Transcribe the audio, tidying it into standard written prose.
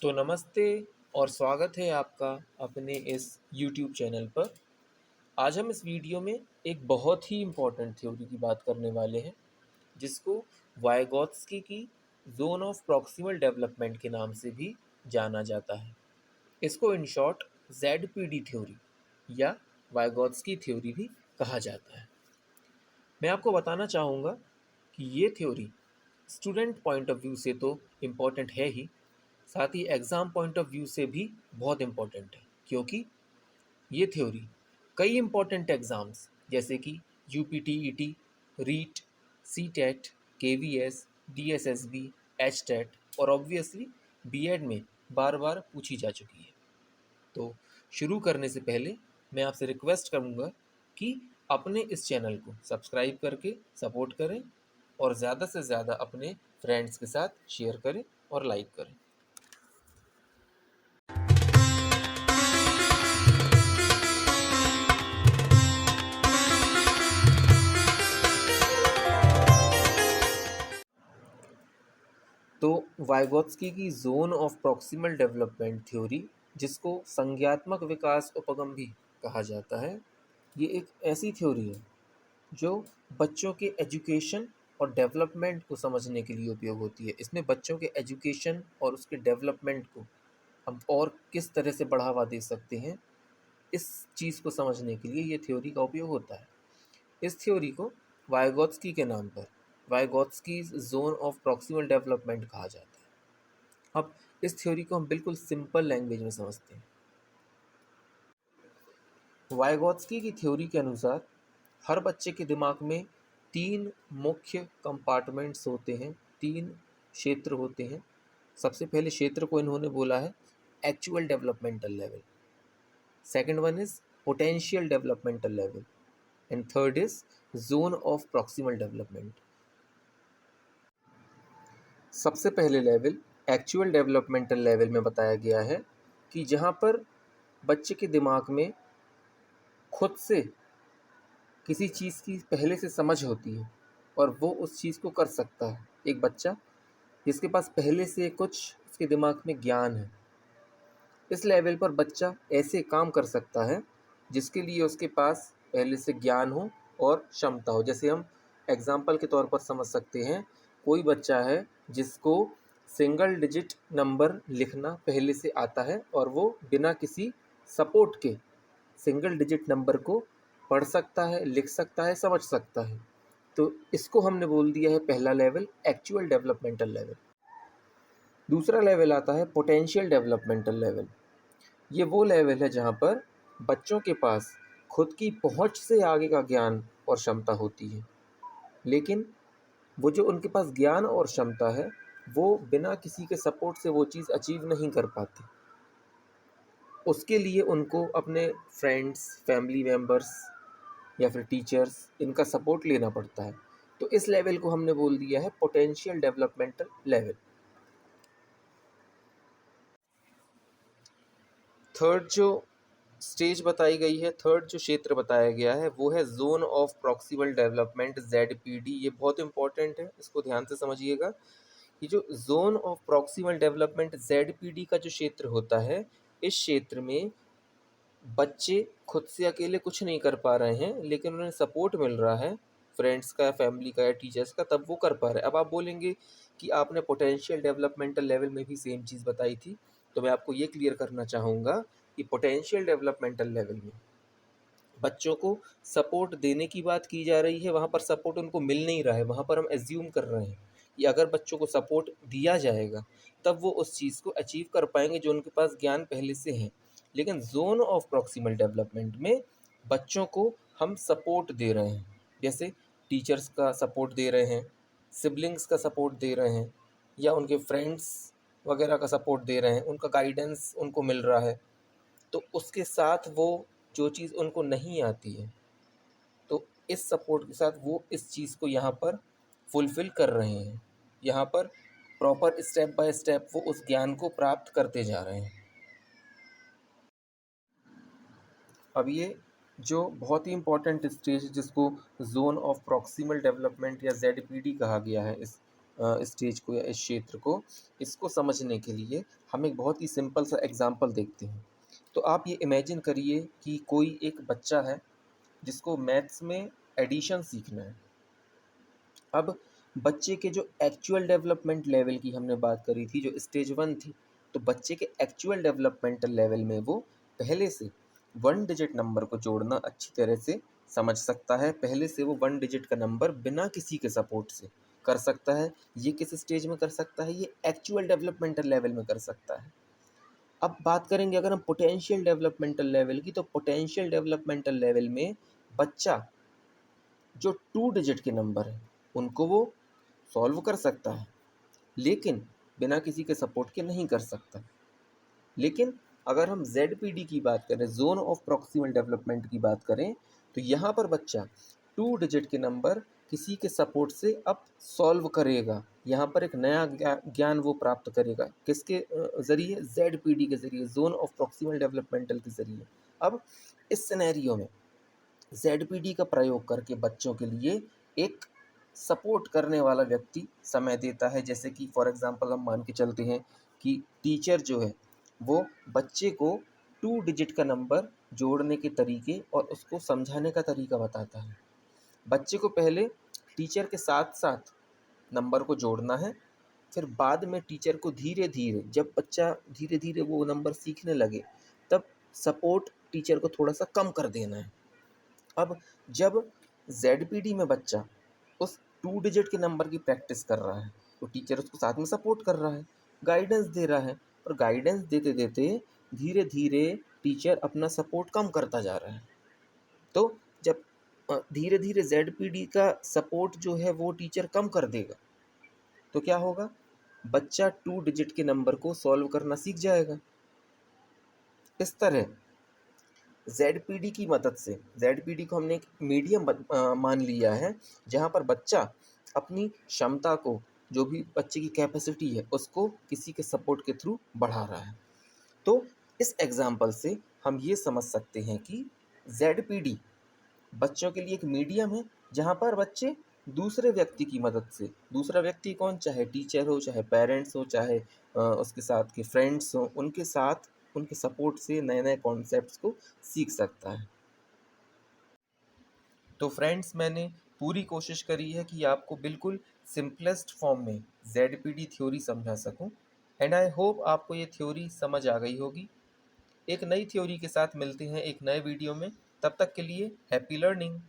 तो नमस्ते और स्वागत है आपका अपने इस YouTube चैनल पर। आज हम इस वीडियो में एक बहुत ही इम्पोर्टेंट थ्योरी की बात करने वाले हैं, जिसको वाइगॉत्स्की की ज़ोन ऑफ प्रॉक्सिमल डेवलपमेंट के नाम से भी जाना जाता है। इसको इन शॉर्ट ZPD थ्योरी या वाइगॉत्स्की थ्योरी भी कहा जाता है। मैं आपको बताना चाहूँगा कि ये theory student point of view से तो इम्पॉर्टेंट है ही, साथ ही एग्ज़ाम पॉइंट ऑफ व्यू से भी बहुत इम्पॉर्टेंट है, क्योंकि ये थ्योरी कई इम्पॉर्टेंट एग्ज़ाम्स जैसे कि UPTET, REET, CTET, KVS, DSSB, HTET और ऑब्वियसली BEd में बार बार पूछी जा चुकी है। तो शुरू करने से पहले मैं आपसे रिक्वेस्ट करूँगा कि अपने इस चैनल को सब्सक्राइब करके सपोर्ट करें और ज़्यादा से ज़्यादा अपने फ्रेंड्स के साथ शेयर करें और लाइक करें। तो वाइगॉत्स्की की zone of proximal development theory, जिसको संज्ञात्मक विकास उपगम भी कहा जाता है, ये एक ऐसी थ्योरी है जो बच्चों के एजुकेशन और डेवलपमेंट को समझने के लिए उपयोग होती है। इसमें बच्चों के एजुकेशन और उसके डेवलपमेंट को हम और किस तरह से बढ़ावा दे सकते हैं, इस चीज़ को समझने के लिए ये थ्योरी का उपयोग होता है। इस थ्योरी को वाइगॉत्स्की के नाम पर वाइगॉत्स्कीज ज़ोन ऑफ प्रॉक्सिमल डेवलपमेंट कहा जाता है। अब इस थ्योरी को हम बिल्कुल सिंपल लैंग्वेज में समझते हैं। वाइगॉत्स्की की थ्योरी के अनुसार हर बच्चे के दिमाग में तीन मुख्य कंपार्टमेंट्स होते हैं, तीन क्षेत्र होते हैं। सबसे पहले क्षेत्र को इन्होंने बोला है actual developmental level, second one is potential developmental level and third is zone of proximal development. सबसे पहले लेवल एक्चुअल डेवलपमेंटल लेवल में बताया गया है कि जहाँ पर बच्चे के दिमाग में खुद से किसी चीज़ की पहले से समझ होती है और वो उस चीज़ को कर सकता है। एक बच्चा जिसके पास पहले से कुछ उसके दिमाग में ज्ञान है, इस लेवल पर बच्चा ऐसे काम कर सकता है जिसके लिए उसके पास पहले से ज्ञान हो और क्षमता हो। जैसे हम एग्जाम्पल के तौर पर समझ सकते हैं, कोई बच्चा है जिसको सिंगल डिजिट नंबर लिखना पहले से आता है और वो बिना किसी सपोर्ट के सिंगल डिजिट नंबर को पढ़ सकता है, लिख सकता है, समझ सकता है। तो इसको हमने बोल दिया है पहला लेवल एक्चुअल डेवलपमेंटल लेवल। दूसरा लेवल आता है पोटेंशियल डेवलपमेंटल लेवल। ये वो लेवल है जहाँ पर बच्चों के पास खुद की पहुँच से आगे का ज्ञान और क्षमता होती है, लेकिन वो जो उनके पास ज्ञान और क्षमता है वो बिना किसी के सपोर्ट से वो चीज़ अचीव नहीं कर पाते। उसके लिए उनको अपने फ्रेंड्स, फैमिली मेम्बर्स या फिर टीचर्स, इनका सपोर्ट लेना पड़ता है। तो इस लेवल को हमने बोल दिया है पोटेंशियल डेवलपमेंटल लेवल। थर्ड जो स्टेज बताई गई है, थर्ड जो क्षेत्र बताया गया है वो है zone of proximal development ZPD। ये बहुत इंपॉर्टेंट है, इसको ध्यान से समझिएगा। ये जो zone of proximal development ZPD का जो क्षेत्र होता है, इस क्षेत्र में बच्चे खुद से अकेले कुछ नहीं कर पा रहे हैं, लेकिन उन्हें सपोर्ट मिल रहा है फ्रेंड्स का, फैमिली का या टीचर्स का, तब वो कर पा रहे हैं। अब आप बोलेंगे कि आपने पोटेंशियल डेवलपमेंटल लेवल में भी सेम चीज़ बताई थी, तो मैं आपको ये क्लियर करना चाहूँगा कि पोटेंशियल डेवलपमेंटल लेवल में बच्चों को सपोर्ट देने की बात की जा रही है, वहाँ पर सपोर्ट उनको मिल नहीं रहा है। वहाँ पर हम एज्यूम कर रहे हैं कि अगर बच्चों को सपोर्ट दिया जाएगा तब वो उस चीज़ को अचीव कर पाएंगे जो उनके पास ज्ञान पहले से है। लेकिन जोन ऑफ प्रॉक्सिमल डेवलपमेंट में बच्चों को हम सपोर्ट दे रहे हैं, जैसे टीचर्स का सपोर्ट दे रहे हैं, सिबलिंग्स का सपोर्ट दे रहे हैं, या उनके फ्रेंड्स वगैरह का सपोर्ट दे रहे हैं, उनका गाइडेंस उनको मिल रहा है। तो उसके साथ वो जो चीज़ उनको नहीं आती है, तो इस सपोर्ट के साथ वो इस चीज़ को यहाँ पर फुलफ़िल कर रहे हैं। यहाँ पर प्रॉपर स्टेप बाय स्टेप वो उस ज्ञान को प्राप्त करते जा रहे हैं। अब ये जो बहुत ही इम्पोर्टेंट स्टेज जिसको ज़ोन ऑफ प्रॉक्सिमल डेवलपमेंट या ZPD कहा गया है, इस स्टेज को या इस क्षेत्र को, इसको समझने के लिए हम एक बहुत ही सिंपल सा एग्जांपल देखते हैं। तो आप ये इमेजिन करिए कि कोई एक बच्चा है जिसको मैथ्स में एडिशन सीखना है। अब बच्चे के जो एक्चुअल डेवलपमेंट लेवल की हमने बात करी थी, जो स्टेज 1 थी, तो बच्चे के एक्चुअल डेवलपमेंटल लेवल में वो पहले से 1 डिजिट नंबर को जोड़ना अच्छी तरह से समझ सकता है। पहले से वो 1 डिजिट का नंबर बिना किसी के सपोर्ट से कर सकता है। ये किस स्टेज में कर सकता है? ये एक्चुअल डेवलपमेंटल लेवल में कर सकता है। अब बात करेंगे अगर हम पोटेंशियल डेवलपमेंटल लेवल की, तो पोटेंशियल डेवलपमेंटल लेवल में बच्चा जो 2 डिजिट के नंबर हैं उनको वो सॉल्व कर सकता है, लेकिन बिना किसी के सपोर्ट के नहीं कर सकता। लेकिन अगर हम ZPD की बात करें, जोन ऑफ प्रॉक्सिमल डेवलपमेंट की बात करें, तो यहाँ पर बच्चा 2 डिजिट के नंबर किसी के सपोर्ट से अब सॉल्व करेगा। यहाँ पर एक नया ज्ञान वो प्राप्त करेगा। किसके ज़रिए? ZPD के ज़रिए, जोन ऑफ प्रॉक्सिमल डेवलपमेंटल के ज़रिए। अब इस सिनेरियो में ZPD का प्रयोग करके बच्चों के लिए एक सपोर्ट करने वाला व्यक्ति समय देता है। जैसे कि फॉर एग्जांपल हम मान के चलते हैं कि टीचर जो है वो बच्चे को 2 डिजिट का नंबर जोड़ने के तरीके और उसको समझाने का तरीका बताता है। बच्चे को पहले टीचर के साथ साथ नंबर को जोड़ना है, फिर बाद में टीचर को धीरे धीरे, जब बच्चा धीरे धीरे वो नंबर सीखने लगे, तब सपोर्ट टीचर को थोड़ा सा कम कर देना है। अब जब ZPD में बच्चा उस 2 डिजिट के नंबर की प्रैक्टिस कर रहा है, तो टीचर उसको साथ में सपोर्ट कर रहा है, गाइडेंस दे रहा है, और गाइडेंस देते देते धीरे धीरे टीचर अपना सपोर्ट कम करता जा रहा है। तो जब धीरे धीरे ZPD का सपोर्ट जो है वो टीचर कम कर देगा, तो क्या होगा? बच्चा 2 डिजिट के नंबर को सॉल्व करना सीख जाएगा। इस तरह ZPD की मदद से, ZPD को हमने एक मीडियम मान लिया है, जहाँ पर बच्चा अपनी क्षमता को, जो भी बच्चे की कैपेसिटी है, उसको किसी के सपोर्ट के थ्रू बढ़ा रहा है। तो इस एग्जाम्पल से हम ये समझ सकते हैं कि ZPD बच्चों के लिए एक मीडियम है, जहाँ पर बच्चे दूसरे व्यक्ति की मदद से, दूसरा व्यक्ति कौन, चाहे टीचर हो, चाहे पेरेंट्स हो, चाहे उसके साथ के फ्रेंड्स हो, उनके साथ, उनके सपोर्ट से नए नए कॉन्सेप्ट्स को सीख सकता है। तो फ्रेंड्स, मैंने पूरी कोशिश करी है कि आपको बिल्कुल सिंपलेस्ट फॉर्म में ZPD थ्योरी समझा सकूं, एंड आई होप आपको ये थ्योरी समझ आ गई होगी। एक नई थ्योरी के साथ मिलते हैं एक नए वीडियो में। तब तक के लिए हैप्पी लर्निंग।